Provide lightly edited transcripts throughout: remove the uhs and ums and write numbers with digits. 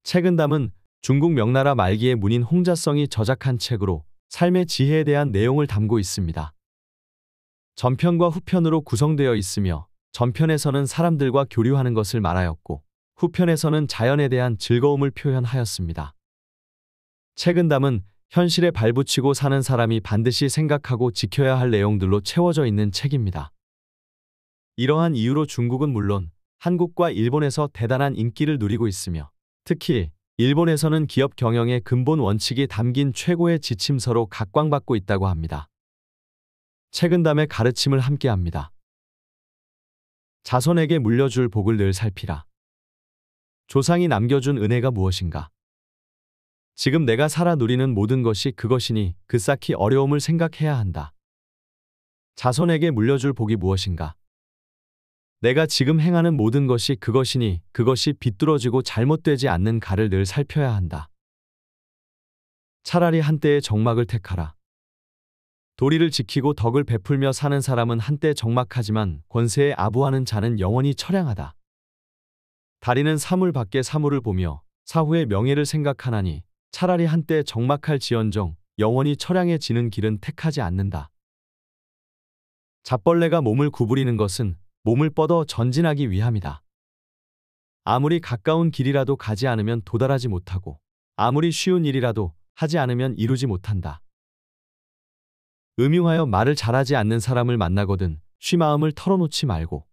책은담은 중국 명나라 말기의 문인 홍자성이 저작한 책으로 삶의 지혜에 대한 내용을 담고 있습니다. 전편과 후편으로 구성되어 있으며 전편에서는 사람들과 교류하는 것을 말하였고 후편에서는 자연에 대한 즐거움을 표현하였습니다. 책은담은 현실에 발붙이고 사는 사람이 반드시 생각하고 지켜야 할 내용들로 채워져 있는 책입니다. 이러한 이유로 중국은 물론 한국과 일본에서 대단한 인기를 누리고 있으며 특히 일본에서는 기업 경영의 근본 원칙이 담긴 최고의 지침서로 각광받고 있다고 합니다. 책은담의 가르침을 함께합니다. 자손에게 물려줄 복을 늘 살피라. 조상이 남겨준 은혜가 무엇인가? 지금 내가 살아 누리는 모든 것이 그것이니 그 쌓기 어려움을 생각해야 한다. 자손에게 물려줄 복이 무엇인가? 내가 지금 행하는 모든 것이 그것이니 그것이 비뚤어지고 잘못되지 않는 가를 늘 살펴야 한다. 차라리 한때의 정막을 택하라. 도리를 지키고 덕을 베풀며 사는 사람은 한때 적막하지만 권세에 아부하는 자는 영원히 처량하다. 다리는 사물 밖의 사물을 보며 사후의 명예를 생각하나니 차라리 한때 적막할 지언정 영원히 처량해지는 길은 택하지 않는다. 잡벌레가 몸을 구부리는 것은 몸을 뻗어 전진하기 위함이다. 아무리 가까운 길이라도 가지 않으면 도달하지 못하고 아무리 쉬운 일이라도 하지 않으면 이루지 못한다. 음흉하여 말을 잘하지 않는 사람을 만나거든 쉬마음을 털어놓지 말고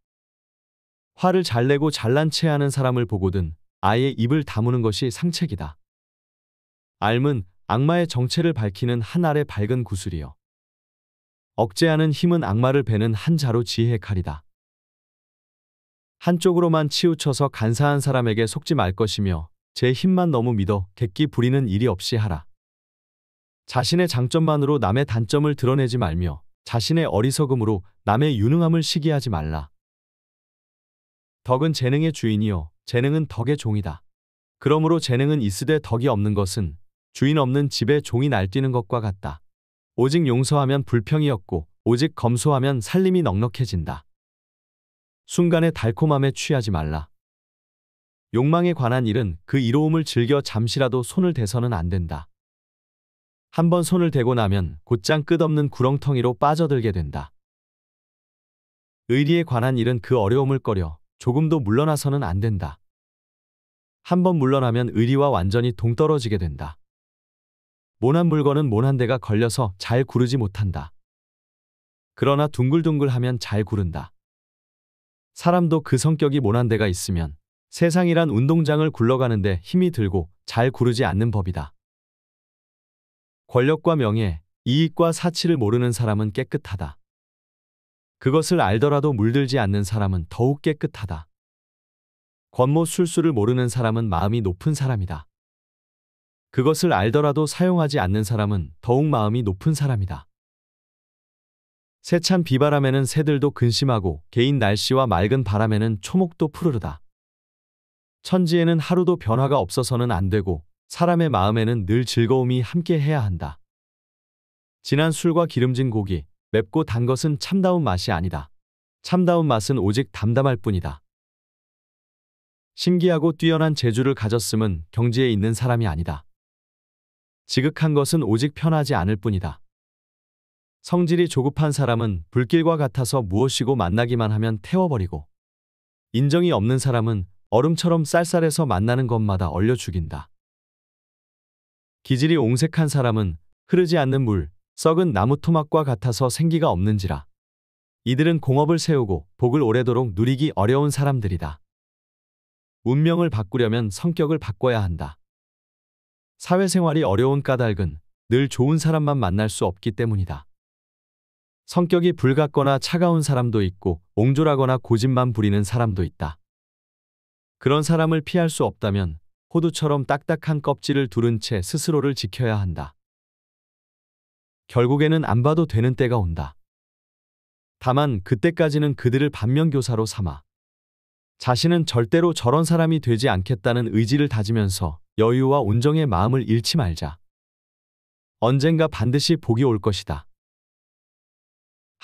화를 잘 내고 잘난 체하는 사람을 보거든 아예 입을 다무는 것이 상책이다. 알은 악마의 정체를 밝히는 한 알의 밝은 구슬이요. 억제하는 힘은 악마를 베는 한 자루 지혜의 칼이다. 한쪽으로만 치우쳐서 간사한 사람에게 속지 말 것이며 제 힘만 너무 믿어 객기 부리는 일이 없이 하라. 자신의 장점만으로 남의 단점을 드러내지 말며 자신의 어리석음으로 남의 유능함을 시기하지 말라. 덕은 재능의 주인이요 재능은 덕의 종이다. 그러므로 재능은 있으되 덕이 없는 것은 주인 없는 집에 종이 날뛰는 것과 같다. 오직 용서하면 불평이 없고 오직 검소하면 살림이 넉넉해진다. 순간의 달콤함에 취하지 말라. 욕망에 관한 일은 그 이로움을 즐겨 잠시라도 손을 대서는 안 된다. 한번 손을 대고 나면 곧장 끝없는 구렁텅이로 빠져들게 된다. 의리에 관한 일은 그 어려움을 꺼려 조금도 물러나서는 안 된다. 한번 물러나면 의리와 완전히 동떨어지게 된다. 모난 물건은 모난 데가 걸려서 잘 구르지 못한다. 그러나 둥글둥글하면 잘 구른다. 사람도 그 성격이 모난 데가 있으면 세상이란 운동장을 굴러가는데 힘이 들고 잘 구르지 않는 법이다. 권력과 명예, 이익과 사치를 모르는 사람은 깨끗하다. 그것을 알더라도 물들지 않는 사람은 더욱 깨끗하다. 권모 술수를 모르는 사람은 마음이 높은 사람이다. 그것을 알더라도 사용하지 않는 사람은 더욱 마음이 높은 사람이다. 세찬 비바람에는 새들도 근심하고 개인 날씨와 맑은 바람에는 초목도 푸르르다. 천지에는 하루도 변화가 없어서는 안 되고 사람의 마음에는 늘 즐거움이 함께해야 한다. 진한 술과 기름진 고기, 맵고 단 것은 참다운 맛이 아니다. 참다운 맛은 오직 담담할 뿐이다. 신기하고 뛰어난 재주를 가졌음은 경지에 있는 사람이 아니다. 지극한 것은 오직 편하지 않을 뿐이다. 성질이 조급한 사람은 불길과 같아서 무엇이고 만나기만 하면 태워버리고 인정이 없는 사람은 얼음처럼 쌀쌀해서 만나는 것마다 얼려 죽인다. 기질이 옹색한 사람은 흐르지 않는 물, 썩은 나무 토막과 같아서 생기가 없는지라. 이들은 공업을 세우고 복을 오래도록 누리기 어려운 사람들이다. 운명을 바꾸려면 성격을 바꿔야 한다. 사회생활이 어려운 까닭은 늘 좋은 사람만 만날 수 없기 때문이다. 성격이 불같거나 차가운 사람도 있고 옹졸하거나 고집만 부리는 사람도 있다. 그런 사람을 피할 수 없다면 호두처럼 딱딱한 껍질을 두른 채 스스로를 지켜야 한다. 결국에는 안 봐도 되는 때가 온다. 다만 그때까지는 그들을 반면교사로 삼아 자신은 절대로 저런 사람이 되지 않겠다는 의지를 다지면서 여유와 온정의 마음을 잃지 말자. 언젠가 반드시 복이 올 것이다.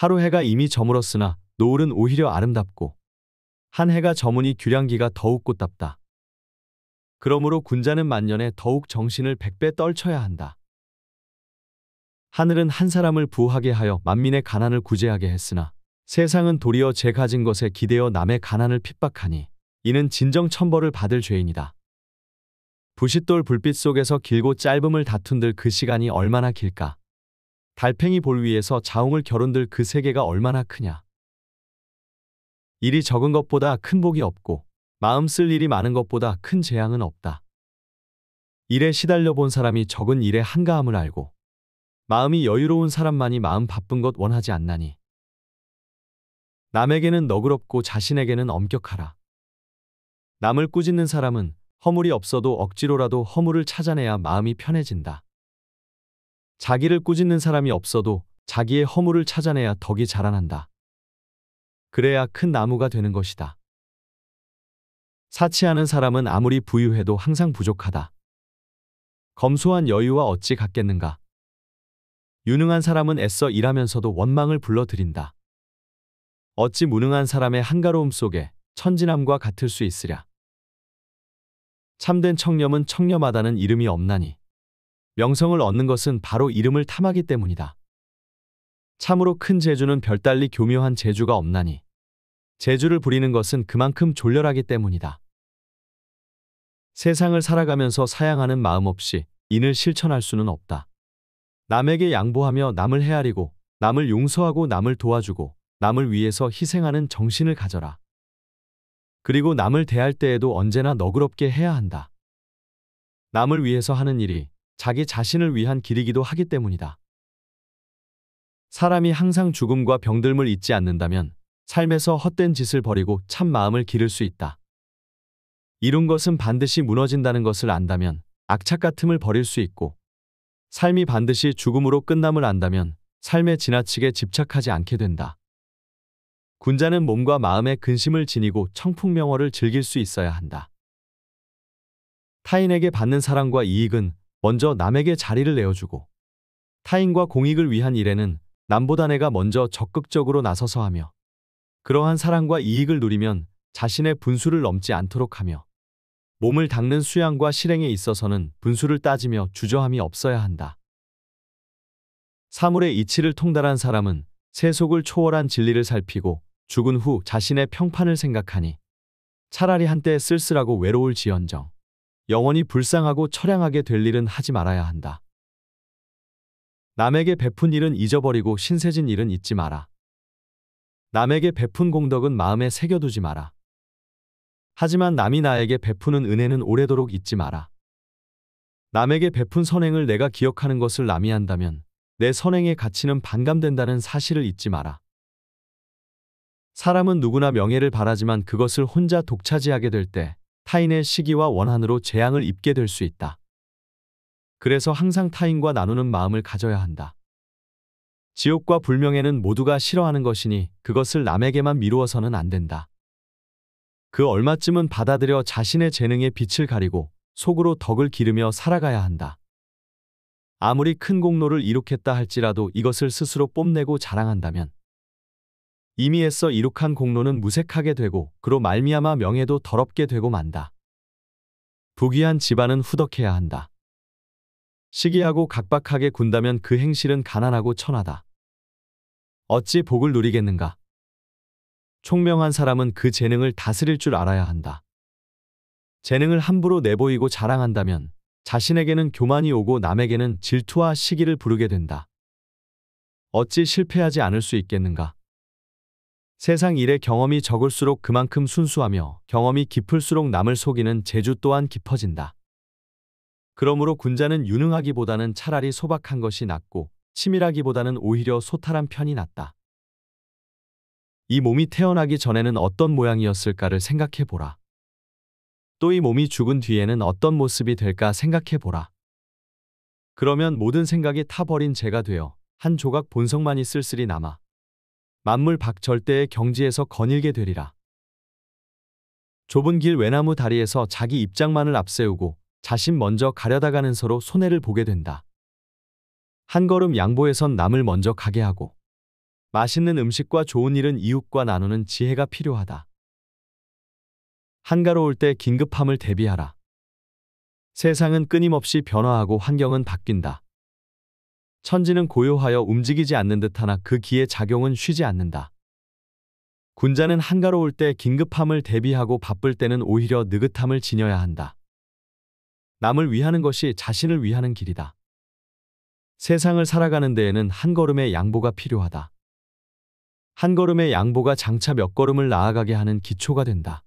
하루 해가 이미 저물었으나 노을은 오히려 아름답고 한 해가 저무니 규량기가 더욱 꽃답다. 그러므로 군자는 만년에 더욱 정신을 100배 떨쳐야 한다. 하늘은 한 사람을 부하게 하여 만민의 가난을 구제하게 했으나 세상은 도리어 제 가진 것에 기대어 남의 가난을 핍박하니 이는 진정 천벌을 받을 죄인이다. 부싯돌 불빛 속에서 길고 짧음을 다툰들 그 시간이 얼마나 길까? 달팽이 볼 위에서 자웅을 겨룬들 그 세계가 얼마나 크냐? 일이 적은 것보다 큰 복이 없고 마음 쓸 일이 많은 것보다 큰 재앙은 없다. 일에 시달려 본 사람이 적은 일의 한가함을 알고 마음이 여유로운 사람만이 마음 바쁜 것 원하지 않나니 남에게는 너그럽고 자신에게는 엄격하라. 남을 꾸짖는 사람은 허물이 없어도 억지로라도 허물을 찾아내야 마음이 편해진다. 자기를 꾸짖는 사람이 없어도 자기의 허물을 찾아내야 덕이 자라난다. 그래야 큰 나무가 되는 것이다. 사치하는 사람은 아무리 부유해도 항상 부족하다. 검소한 여유와 어찌 같겠는가? 유능한 사람은 애써 일하면서도 원망을 불러들인다. 어찌 무능한 사람의 한가로움 속에 천진함과 같을 수 있으랴. 참된 청렴은 청렴하다는 이름이 없나니 명성을 얻는 것은 바로 이름을 탐하기 때문이다. 참으로 큰 재주는 별달리 교묘한 재주가 없나니 재주를 부리는 것은 그만큼 졸렬하기 때문이다. 세상을 살아가면서 사양하는 마음 없이 인을 실천할 수는 없다. 남에게 양보하며 남을 헤아리고 남을 용서하고 남을 도와주고 남을 위해서 희생하는 정신을 가져라. 그리고 남을 대할 때에도 언제나 너그럽게 해야 한다. 남을 위해서 하는 일이 자기 자신을 위한 길이기도 하기 때문이다. 사람이 항상 죽음과 병들음을 잊지 않는다면 삶에서 헛된 짓을 버리고 참 마음을 기를 수 있다. 이룬 것은 반드시 무너진다는 것을 안다면 악착 같음을 버릴 수 있고 삶이 반드시 죽음으로 끝남을 안다면 삶에 지나치게 집착하지 않게 된다. 군자는 몸과 마음의 근심을 지니고 청풍명월을 즐길 수 있어야 한다. 타인에게 받는 사랑과 이익은 먼저 남에게 자리를 내어주고 타인과 공익을 위한 일에는 남보다 내가 먼저 적극적으로 나서서 하며 그러한 사랑과 이익을 누리면 자신의 분수를 넘지 않도록 하며 몸을 닦는 수양과 실행에 있어서는 분수를 따지며 주저함이 없어야 한다. 사물의 이치를 통달한 사람은 세속을 초월한 진리를 살피고 죽은 후 자신의 평판을 생각하니 차라리 한때 쓸쓸하고 외로울지언정 영원히 불쌍하고 처량하게 될 일은 하지 말아야 한다. 남에게 베푼 일은 잊어버리고 신세진 일은 잊지 마라. 남에게 베푼 공덕은 마음에 새겨두지 마라. 하지만 남이 나에게 베푸는 은혜는 오래도록 잊지 마라. 남에게 베푼 선행을 내가 기억하는 것을 남이 한다면 내 선행의 가치는 반감된다는 사실을 잊지 마라. 사람은 누구나 명예를 바라지만 그것을 혼자 독차지하게 될 때 타인의 시기와 원한으로 재앙을 입게 될 수 있다. 그래서 항상 타인과 나누는 마음을 가져야 한다. 지옥과 불명예는 모두가 싫어하는 것이니 그것을 남에게만 미루어서는 안 된다. 그 얼마쯤은 받아들여 자신의 재능의 빛을 가리고 속으로 덕을 기르며 살아가야 한다. 아무리 큰 공로를 이룩했다 할지라도 이것을 스스로 뽐내고 자랑한다면 이미 애써 이룩한 공로는 무색하게 되고 그로 말미암아 명예도 더럽게 되고 만다. 부귀한 집안은 후덕해야 한다. 시기하고 각박하게 군다면 그 행실은 가난하고 천하다. 어찌 복을 누리겠는가? 총명한 사람은 그 재능을 다스릴 줄 알아야 한다. 재능을 함부로 내보이고 자랑한다면 자신에게는 교만이 오고 남에게는 질투와 시기를 부르게 된다. 어찌 실패하지 않을 수 있겠는가? 세상 일의 경험이 적을수록 그만큼 순수하며 경험이 깊을수록 남을 속이는 재주 또한 깊어진다. 그러므로 군자는 유능하기보다는 차라리 소박한 것이 낫고 치밀하기보다는 오히려 소탈한 편이 낫다. 이 몸이 태어나기 전에는 어떤 모양이었을까를 생각해 보라. 또 이 몸이 죽은 뒤에는 어떤 모습이 될까 생각해 보라. 그러면 모든 생각이 타버린 재가 되어 한 조각 본성만이 쓸쓸히 남아 만물 박절대의 경지에서 거닐게 되리라. 좁은 길 외나무 다리에서 자기 입장만을 앞세우고 자신 먼저 가려다가는 서로 손해를 보게 된다. 한 걸음 양보해선 남을 먼저 가게 하고 맛있는 음식과 좋은 일은 이웃과 나누는 지혜가 필요하다. 한가로울 때 긴급함을 대비하라. 세상은 끊임없이 변화하고 환경은 바뀐다. 천지는 고요하여 움직이지 않는 듯하나 그 기의 작용은 쉬지 않는다. 군자는 한가로울 때 긴급함을 대비하고 바쁠 때는 오히려 느긋함을 지녀야 한다. 남을 위하는 것이 자신을 위하는 길이다. 세상을 살아가는 데에는 한 걸음의 양보가 필요하다. 한 걸음의 양보가 장차 몇 걸음을 나아가게 하는 기초가 된다.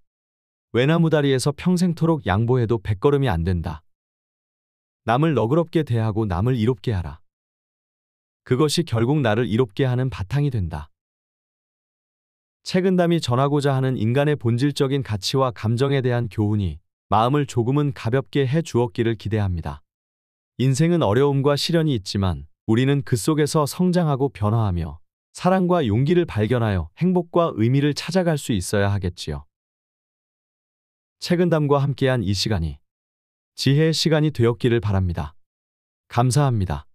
외나무다리에서 평생토록 양보해도 100걸음이 안 된다. 남을 너그럽게 대하고 남을 이롭게 하라. 그것이 결국 나를 이롭게 하는 바탕이 된다. 책은담이 전하고자 하는 인간의 본질적인 가치와 감정에 대한 교훈이 마음을 조금은 가볍게 해 주었기를 기대합니다. 인생은 어려움과 시련이 있지만 우리는 그 속에서 성장하고 변화하며 사랑과 용기를 발견하여 행복과 의미를 찾아갈 수 있어야 하겠지요. 책은담과 함께한 이 시간이 지혜의 시간이 되었기를 바랍니다. 감사합니다.